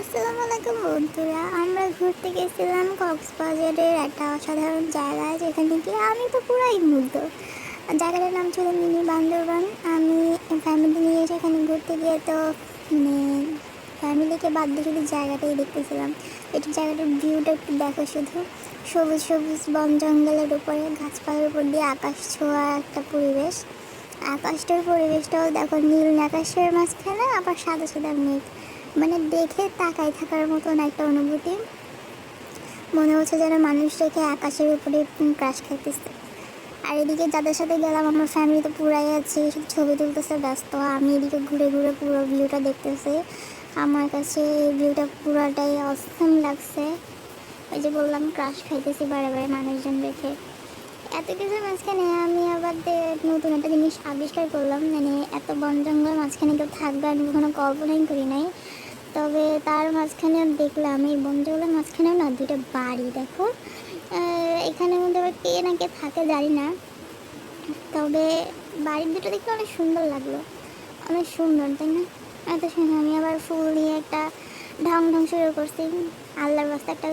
আসসালামু আলাইকুম বন্ধুরা, আমরা ঘুরতে গেছিলাম কক্সবাজারের একটা অসাধারণ জায়গায়, যেখানে গিয়ে আমি তো পুরাই মুগ্ধ। জায়গাটার নাম ছিল মিনি বান্দরবান। আমি ফ্যামিলি নিয়ে সেখানে ঘুরতে গিয়ে তো মানে ফ্যামিলিকে বাদ দিয়ে শুধু জায়গাটাই দেখতেছিলাম। এটি জায়গাটার ভিউটা একটু দেখো, শুধু সবুজ সবুজ বন জঙ্গলের উপরে গাছপালার উপর দিয়ে আকাশ ছোঁয়া একটা পরিবেশ। আকাশটার পরিবেশটাও দেখো, নীল আকাশের মাঝখানে আবার সাদা সাদা মেঘ, মানে দেখে তাকাই থাকার মতন একটা অনুভূতি। মনে হচ্ছে যেন মানুষ রেখে আকাশের উপরে ক্রাশ খাইতেছে। আর এদিকে যাদের সাথে গেলাম, আমার ফ্যামিলি তো পুরাই আছে, শুধু ছবি তুলতেছে ব্যস্ত। আমি এদিকে ঘুরে ঘুরে পুরো ভিউটা দেখতেছি। আমার কাছে এই ভিউটা পুরাটাই অসম লাগছে। ওই যে বললাম, ক্রাশ খাইতেছি বারে বারে মানুষজন রেখে। এত কিছুর মাঝখানে আমি আবার নতুন একটা জিনিস আবিষ্কার করলাম, মানে এত বন জঙ্গল মাঝখানে কেউ থাকবে আমি কখনো কল্পনাই করি নাই। তবে তার মাঝখানে দেখলাম এই বন জঙ্গলের মাঝখানেও না দুইটা বাড়ি, দেখো। এখানের মধ্যে আবার কে না কে থাকে জানি না, তবে বাড়ির দুটো দেখতে অনেক সুন্দর লাগলো। অনেক সুন্দর, তাই না? এত সুন্দর। আমি আবার ফুল দিয়ে একটা ঢং ঢং শুরু করছি। আল্লাহর রাস্তা একটা